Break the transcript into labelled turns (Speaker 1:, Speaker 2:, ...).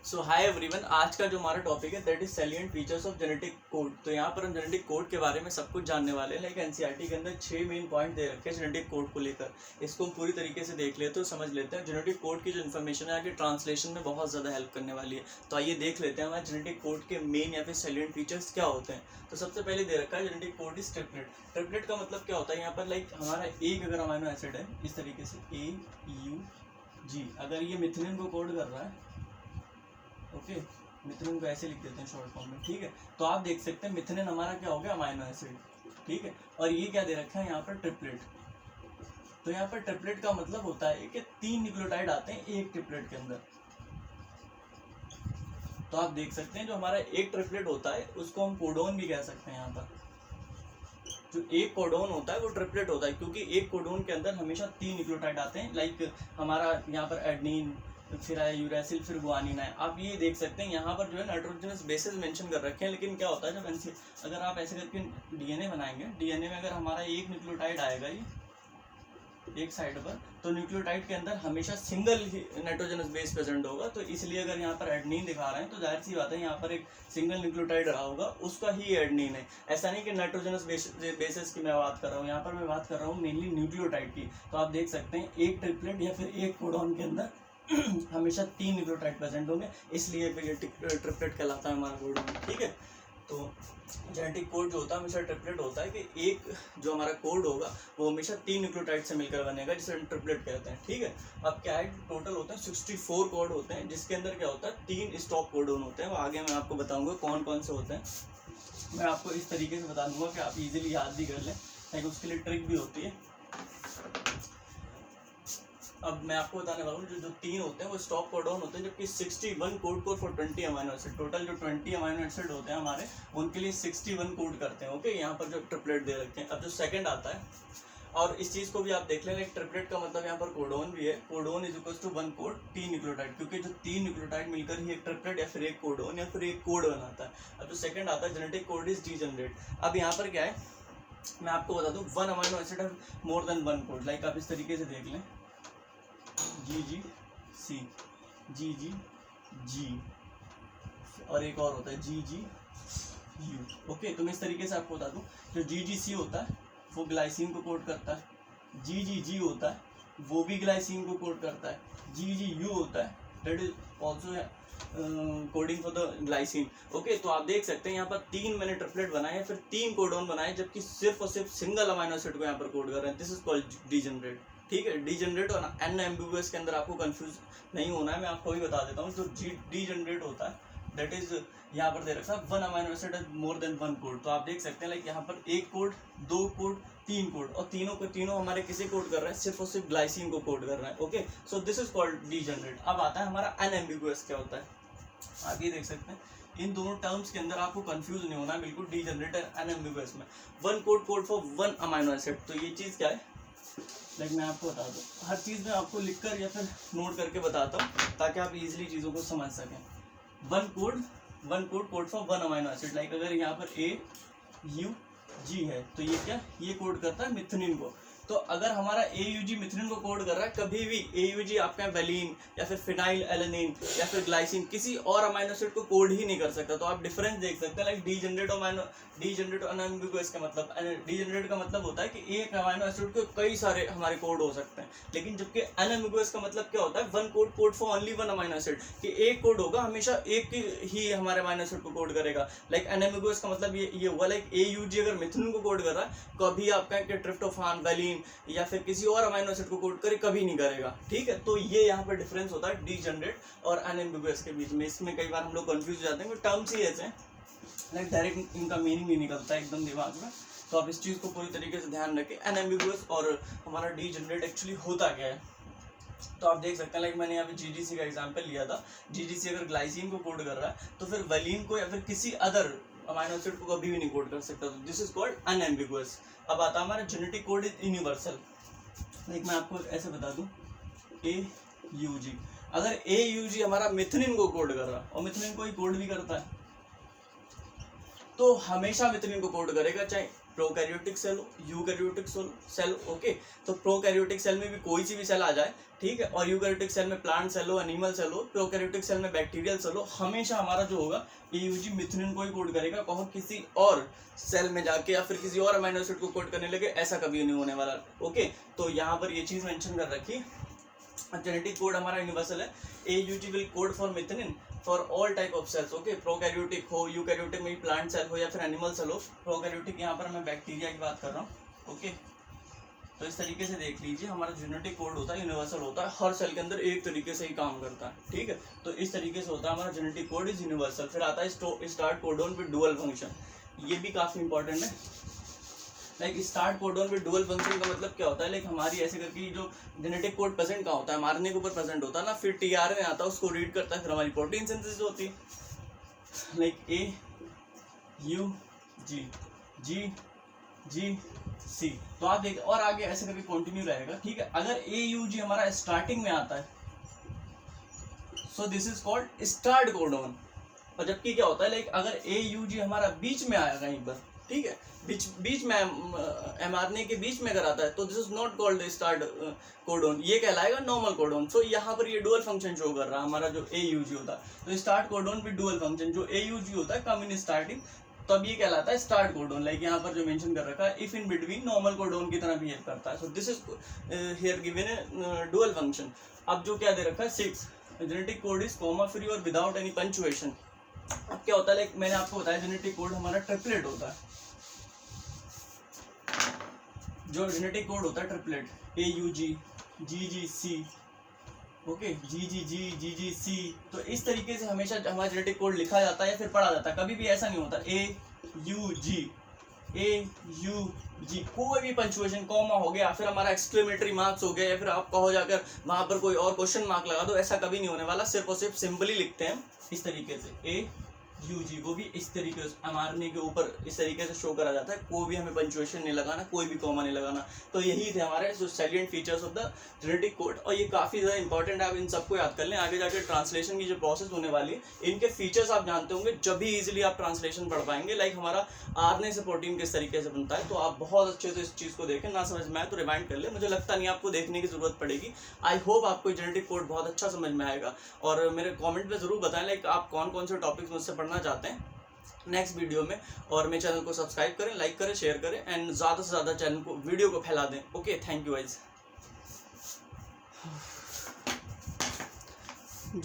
Speaker 1: सो hi everyone, आज का जो हमारा टॉपिक है that is salient features of genetic code. तो यहाँ पर हम जेनेटिक कोड के बारे में सब कुछ जानने वाले हैं। लाइक एनसीईआरटी के अंदर 6 मेन पॉइंट दे रखे हैं जेनेटिक कोड को लेकर। इसको हम पूरी तरीके से देख लेते हैं, समझ लेते हैं। जेनेटिक कोड की जो इन्फॉर्मेशन है आगे ट्रांसलेशन में बहुत ज़्यादा हेल्प करने वाली है। तो आइए देख लेते हैं हमारे जेनेटिक कोड के मेन या फिर सैलिएंट फीचर्स क्या होते हैं। तो सबसे पहले दे रखा है genetic code is triplet. Triplet का मतलब क्या होता है, यहाँ पर लाइक हमारा एक अगर अमीनो एसिड है इस तरीके से AUG, अगर ये मिथनिन को कोड कर रहा है, ओके मिथनिन को ऐसे लिख देते हैं शॉर्ट फॉर्म में, ठीक है। तो आप देख सकते हैं मिथनिन हमारा क्या हो गया, अमीनो एसिड, ठीक है। और ये क्या दे रखा है यहाँ पर, ट्रिपलेट। तो यहाँ पर ट्रिपलेट का मतलब होता है कि 3 न्यूक्लियोटाइड आते हैं एक ट्रिपलेट के अंदर। तो आप देख सकते हैं जो हमारा एक ट्रिपलेट होता है उसको हम कोडोन भी कह सकते हैं। यहाँ पर जो एक कोडोन होता है वो ट्रिपलेट होता है, क्योंकि एक कोडोन के अंदर हमेशा 3 न्यूक्लियोटाइड आते हैं। लाइक हमारा यहाँ पर एडेनिन, फिर आया यूरेसिल, फिर गुआनिन है। आप ये देख सकते हैं यहाँ पर जो है नाइट्रोजनस बेसिस मेंशन कर रखे हैं। लेकिन क्या होता है जब अगर आप ऐसे करके डीएनए बनाएंगे, डीएनए में अगर हमारा एक न्यूक्लियोटाइड आएगा ये एक साइड पर, तो न्यूक्लियोटाइड के अंदर हमेशा सिंगल ही नाइट्रोजनस बेस प्रेजेंट होगा। तो इसलिए अगर यहाँ पर एडेनिन दिखा रहे हैं तो जाहिर सी बात है यहाँ पर एक सिंगल न्यूक्लियोटाइड रहा होगा, उसका ही एडेनिन है। ऐसा नहीं कि नाइट्रोजनस बेसिस की मैं बात कर रहा हूँ, यहाँ पर मैं बात कर रहा हूँ मेनली न्यूक्लियोटाइड की। तो आप देख सकते हैं एक ट्रिपलेट या फिर एक कोडोन के अंदर हमेशा 3 न्यूक्लियोटाइड प्रेजेंट होंगे, इसलिए फिर ये ट्रिपलेट कहलाता है हमारा कोडोन, ठीक है। तो जेनेटिक कोड जो होता है हमेशा ट्रिपलेट होता है कि एक जो हमारा कोड होगा वो हमेशा 3 न्यूक्लियोटाइड से मिलकर बनेगा, जिसे हम ट्रिपलेट कहते हैं, ठीक है। अब क्या है, टोटल होते हैं 64 कोड होते हैं, जिसके अंदर क्या होता है 3 स्टॉप कोडोन होते हैं। वो आगे मैं आपको बताऊंगा कौन कौन से होते हैं। मैं आपको इस तरीके से बता दूंगा कि आप इजीली याद भी कर लें, ताकि उसके लिए ट्रिक भी होती है। अब मैं आपको बताने वाला हूँ जो 3 होते हैं वो स्टॉप कोडोन होते हैं, जबकि 61 code for 20 amino acid. Total जो 20 अमीनो एसिड होते हैं हमारे, उनके लिए 61 कोड करते हैं, ओके। यहाँ पर जो ट्रिपलेट दे रखे हैं। अब जो सेकंड आता है, और इस चीज़ को भी आप देख लें, एक ट्रिपलेट का मतलब यहाँ पर कोडोन भी है। Codon is equal to 1 code 3 nucleotide, क्योंकि जो 3 न्यूक्लियोटाइड मिलकर ही एक ट्रिपलेट या फिर एक कोडोन या फिर एक कोड बनाता है। अब जो सेकंड आता है जेनेटिक कोड इज डीजनरेट। अब यहाँ पर क्या है, मैं आपको बता दूँ, 1 अमीनो एसिड है मोर देन 1 कोड। लाइक आप इस तरीके से देख लें, GGC, GGG, और एक और होता है GGU, ओके। तो मैं इस तरीके से आपको बता दूं, जो GGC होता है वो ग्लाइसिन को कोड करता है, GGG होता है वो भी ग्लाइसिन को कोड करता है, GGU होता है that is also coding for the glycine, okay. तो आप देख सकते हैं यहाँ पर 3 मैंने ट्रिपलेट बनाए हैं, फिर 3 कोडोन बनाए, जबकि सिर्फ और सिर्फ सिंगल अमीनो एसिड को यहाँ पर कोड कर रहे हैं। दिस इज कॉल्ड डीजनरेट, ठीक है। डीजनरेट और अनएम्बिगुअस के अंदर आपको कंफ्यूज नहीं होना है, मैं आपको भी बता देता हूँ। जो डीजनरेट होता है दैट इज यहाँ पर दे रखा है 1 amino acid more than 1 code. तो आप देख सकते हैं लाइक यहाँ पर 1 कोड, 2 कोड, 3 कोड, और तीनों को तीनों हमारे किसे कोड कर रहे हैं, सिर्फ और सिर्फ ग्लाइसिन को कोड कर रहे हैं, okay. So this is called degenerate. अब आता है हमारा अनएम्बिगुअस, क्या होता है आप ये देख सकते हैं। इन दोनों टर्म्स के अंदर आपको कंफ्यूज नहीं होना, बिल्कुल डीजनरेट और अनएम्बिगुअस में 1 कोड फॉर 1 अमीनो एसिड। तो ये चीज़ क्या है, लाइक मैं आपको बता दूँ, हर चीज़ में आपको लिखकर या फिर नोट करके बताता हूँ ताकि आप इजीली चीज़ों को समझ सकें। 1 code for 1 amino acid. Like अगर यहाँ पर AUG है तो ये क्या, ये कोड करता है मिथनिन को। तो अगर हमारा AUG मिथनिन को कोड कर रहा है, कभी भी AUG आपका वेलिन या फिर फिनाइल एलेनिन या फिर ग्लाइसिन किसी और अमीनो एसिड को कोड ही नहीं कर सकता। तो आप डिफरेंस देख सकते हैं। लाइक डीजनरेट और अनएम्बिगुअस का मतलब, डीजनरेट का मतलब होता है कि एक अमीनो एसिड के कई सारे हमारे कोड हो सकते हैं, लेकिन जबकि अनएम्बिगुअस का मतलब क्या होता है, 1 code for only 1 amino acid, कि एक कोड होगा हमेशा एक ही हमारे अमीनो एसिड को कोड करेगा। लाइक अनएम्बिगुअस का मतलब ये हुआ, लाइक AUG अगर मिथनिन को कोड कर रहा है, कभी आपका ट्रिप्टोफान, वेलिन या फिर किसी और अमीनो एसिड को कोड करे कभी नहीं करेगा, ठीक है। तो ये यहाँ पर डिफरेंस होता है डीजनरेट और अनएम्बिगुअस के बीच में। इसमें कई बार हम लोग कंफ्यूज हो जाते हैं, टर्म्स ही ऐसे हैं, लाइक डायरेक्ट इनका मीनिंग नहीं निकलता है एकदम दिमाग में। तो आप इस चीज़ को पूरी तरीके से ध्यान रखें, अनएम्बिगुअस और हमारा डीजनरेट एक्चुअली होता क्या है। तो आप देख सकते हैं, लाइक मैंने यहाँ पे GGC का एग्जांपल लिया था। GGC अगर ग्लाइसिन को कोड कर रहा है तो फिर वेलिन को या फिर किसी अदर अमीनो एसिड को कभी भी नहीं कोड कर सकता। तो दिस इज कॉल्ड अनएम्बिगुअस। अब आता है हमारा genetic code is universal. Like मैं आपको ऐसे बता दूं, AUG, अगर AUG हमारा मिथनिन को कोड कर रहा है, और मिथनिन को ही कोड भी करता है, तो हमेशा मिथनिन को कोड करेगा, चाहे प्रोकैरियोटिक सेल हो, यूकैरियोटिक सेल, ओके। तो प्रोकैरियोटिक सेल में भी कोई सी भी सेल आ जाए, ठीक है, और यूकैरियोटिक सेल में प्लांट सेल हो, एनिमल सेल हो, प्रोकैरियोटिक सेल में बैक्टीरियल सेल हो, हमेशा हमारा जो होगा AUG मिथनिन को ही कोड करेगा, कहो किसी और सेल में जाके या फिर किसी और अमीनो एसिड को कोड करने लगे, ऐसा कभी नहीं होने वाला, ओके। तो यहाँ पर ये चीज मेंशन कर रखी। जेनेटिक कोड हमारा यूनिवर्सल है, AUG will code for methionine for all type of cells, okay. Prokaryotic हो, यूकैरियोटिक में प्लांट सेल हो या फिर एनिमल सेल हो, प्रोकैरियोटिक यहाँ पर मैं बैक्टीरिया की बात कर रहा हूँ, ओके। तो इस तरीके से देख लीजिए हमारा जेनेटिक कोड होता है, यूनिवर्सल होता है, हर सेल के अंदर एक तरीके से ही काम करता है, ठीक है। तो इस तरीके से होता है हमारा जेनेटिक कोड इज यूनिवर्सल। फिर आता है start codon with dual function, ये भी काफी इंपॉर्टेंट है। Like start codon with dual function का मतलब क्या होता है, लाइक हमारी ऐसे करके जो जेनेटिक कोड प्रेजेंट कहाँ होता है, mRNA के ऊपर प्रेजेंट होता है ना, फिर tRNA आता है, उसको रीड करता है, फिर हमारी प्रोटीन सिंथेसिस होती है, लाइक AUG GGC। तो आप देखिए और आगे ऐसे करके कंटिन्यू रहेगा, ठीक है। अगर AUG हमारा स्टार्टिंग में आता है, so this is called start codon. और जबकि क्या होता है, लाइक अगर AUG हमारा बीच में आया कहीं पर, ठीक है, बीच में mRNA के बीच में अगर आता है, तो this is not called start codon, ये कहलाएगा नॉर्मल कोडोन। सो यहाँ पर ये डुअल फंक्शन शो कर रहा है हमारा जो AUG होता है। तो start codon with dual function, जो AUG होता है कम इन स्टार्टिंग, तब ये कहलाता है स्टार्ट कोडोन। लाइक यहाँ पर जो मेंशन कर रखा है, if in between normal codon की तरह बिहेव करता है। So this is here given A dual function. अब जो क्या दे रखा है 6, genetic code is comma free और विदाउट एनी पंक्चुएशन। अब क्या होता है, लाइक मैंने आपको बताया जेनेटिक कोड हमारा ट्रिपलेट होता है। जो जेनेटिक कोड होता है triplet, AUG GGC, okay, GGC। तो इस तरीके से हमेशा हमारा जेनेटिक कोड लिखा जाता है या फिर पढ़ा जाता है, कभी भी ऐसा नहीं होता AUG कोई भी पंक्चुएशन, कॉमा हो गया, फिर हमारा एक्सक्लेमेटरी मार्क्स हो गया, या फिर आप कहो जाकर वहां पर कोई और क्वेश्चन मार्क लगा दो, ऐसा कभी नहीं होने वाला। सिर्फ और सिर्फ सिंपली लिखते हैं इस तरीके से AUG, वो भी इस तरीके से mRNA के ऊपर इस तरीके से शो करा जाता है, कोई भी हमें पंक्चुएशन नहीं लगाना, कोई भी कॉमा नहीं लगाना। तो यही थे हमारे जो salient features of the genetic code, और ये काफ़ी ज़्यादा इंपॉर्टेंट है, आप इन सबको याद कर लें। आगे जाकर ट्रांसलेशन की जो प्रोसेस होने वाली है, इनके फीचर्स आप जानते होंगे, जब भी ईजिली आप ट्रांसलेशन पढ़ पाएंगे। लाइक हमारा RNA से प्रोटीन किस तरीके से बनता है, तो आप बहुत अच्छे से इस चीज़ को देखें, ना समझ में आए तो रिमाइंड कर ले, मुझे लगता नहीं आपको देखने की जरूरत पड़ेगी। आई होप आपको जेनेटिक कोड बहुत अच्छा समझ में आएगा, और मेरे कॉमेंट में ज़रूर बताएं लाइक आप कौन कौन से टॉपिक्स मुझसे पढ़ना चाहते हैं नेक्स्ट वीडियो में। और मेरे चैनल को सब्सक्राइब करें, लाइक करें, शेयर करें, एंड ज़्यादा से ज़्यादा चैनल को, वीडियो को फैला दें। Okay, thank you guys.